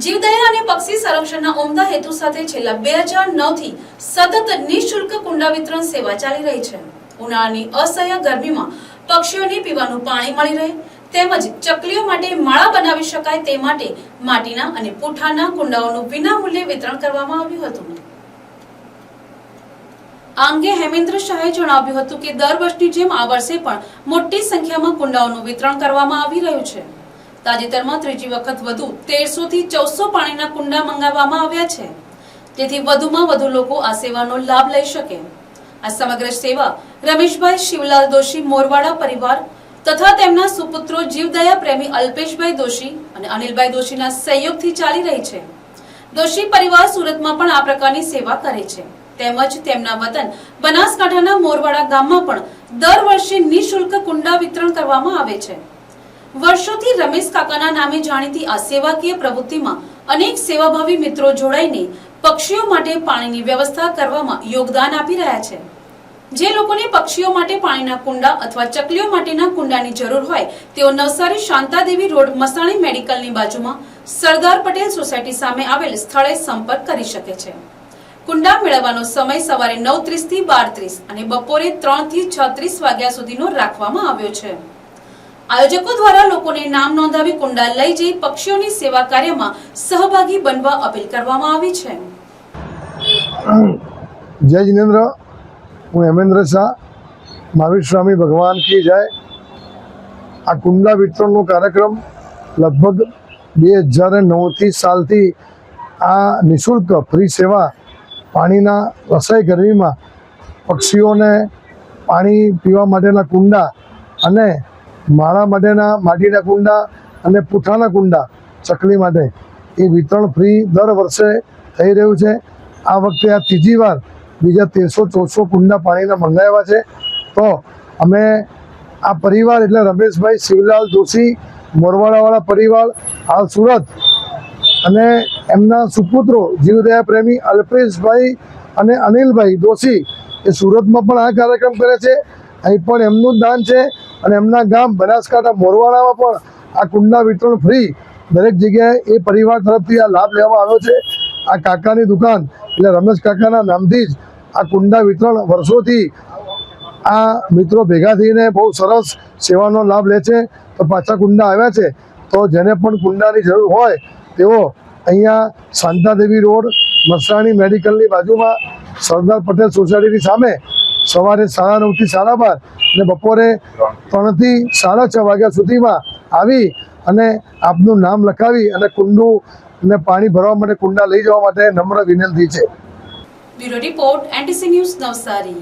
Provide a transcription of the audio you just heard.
જીવદયા અને પક્ષી સંરક્ષણના ઉમદા હેતુ સાથે છેલ્લા 2009 થી સતત નિઃશુલ્ક કુંડા વિતરણ સેવા ચાલી રહી છે। ઉનાળાની અસહ્ય ગરમીમાં પક્ષીઓને પીવાનું પાણી મળી રહે તેમજ ચકલીઓ માટે માળા બનાવી શકાય તે માટે માટીના અને પૂઠાના કુંડાઓનું વિનામૂલ્યે વિતરણ કરવામાં આવ્યું હતું। આ અંગે હેમેન્દ્ર શાહે જણાવ્યું હતું કે દર વર્ષની જેમ આ વર્ષે પણ મોટી સંખ્યામાં કુંડાઓનું વિતરણ કરવામાં આવી રહ્યું છે। તાજેતરમાં ત્રીજી વખત વધુ 1300 થી 1400 પાણીના કુંડા મંગાવવામાં આવ્યા છે, જેથી વધુમાં વધુ લોકો આ સેવાનો લાભ લઈ શકે। આ સમગ્ર સેવા રમેશભાઈ શિવલાલ દોશી મોરવાડા પરિવાર તથા તેમના સુપુત્રો જીવદયા પ્રેમી અલ્પેશભાઈ દોશી અને અનિલભાઈ દોશીના સહયોગથી ચાલી રહી છે। દોશી પરિવાર સુરતમાં પણ આ પ્રકારની સેવા કરે છે, તેમજ તેમના વતન બનાસકાંઠાના મોરવાડા ગામમાં પણ દર વર્ષે નિઃશુલ્ક કુંડા વિતરણ કરવામાં આવે છે। વર્ષોથી રમેશ કાકાના નામે જાણીતી આ સેવાકીય પ્રવૃત્તિમાં અનેક સેવાભાવી મિત્રો જોડાઈને પક્ષીઓ માટે પાણીની વ્યવસ્થા કરવામાં યોગદાન આપી રહ્યા છે। જે લોકોને પક્ષીઓ માટે પાણીના કુંડા અથવા ચકલીઓ માટેના કુંડાની જરૂર હોય તેઓ નવસારી શાંતાદેવી રોડ મસાણી મેડિકલની બાજુમાં સરદાર પટેલ સોસાયટી સામે આવેલ સ્થળે સંપર્ક કરી શકે છે। કુંડા મેળવવાનો સમય સવારે 9:30 થી 12:30 અને બપોરે 3 થી 6:30 વાગ્યા સુધીનો રાખવામાં આવ્યો છે। આયોજકો દ્વારા લોકોને નામ નોંધાવી કુંડા લઈ જઈ પક્ષીઓની સેવા કાર્યમાં સહભાગી બનવા અપીલ કરવામાં આવી છે। જય જિનેન્દ્ર, હું હેમેન્દ્ર શાહ, મહાવીર સ્વામી ભગવાન કી જય। આ કુંડા વિતરણનો કાર્યક્રમ લગભગ 2009 સાલથી આ નિઃશુલ્ક ફ્રી સેવા પાણીના રસાઈ ગરમીમાં પક્ષીઓને પાણી પીવા માટેના કુંડા અને માળા માટેના માટીના કુંડા અને પૂઠાના કુંડા ચકલી માટે એ વિતરણ ફ્રી દર વર્ષે થઈ રહ્યું છે। આ વખતે આ ત્રીજી વાર બીજા 1300-1400 કુંડા પાણીના મંગાવ્યા છે। તો અમે આ પરિવાર એટલે રમેશભાઈ શિવલાલ દોશી મોરવાડાવાળા પરિવાર હાલ સુરત અને એમના સુપુત્રો જીવદયા પ્રેમી અલ્પેશભાઈ અને અનિલભાઈ દોશી એ સુરતમાં પણ આ કાર્યક્રમ કરે છે। અહીં પણ એમનું દાન છે અને એમના ગામ બનાસકાંઠા મોરવાડામાં પણ આ કુંડા વિતરણ ફ્રી દરેક જગ્યાએ એ પરિવાર તરફથી આ લાભ લેવામાં આવ્યો છે। આ કાકાની દુકાન એટલે રમેશ કાકાના નામથી જ આ કુંડા વિતરણ વર્ષોથી આ મિત્રો ભેગા થઈને બહુ સરસ સેવાનો લાભ લે છે। તો પાછા કુંડા આવ્યા છે, તો જેને પણ કુંડાની જરૂર હોય તેઓ અહીંયા શાંતાદેવી રોડ મસાણી મેડિકલની બાજુમાં સરદાર પટેલ સોસાયટીની સામે સવારે 9:30 થી 12:30 અને બપોરે 3 થી 6:30 વાગ્યા સુધીમાં આવી અને આપનું નામ લખાવી અને કુંડું અને પાણી ભરવા માટે કુંડા લઈ જવા માટે નમ્ર વિનંતી છે। Bureau report NTC news Navsari.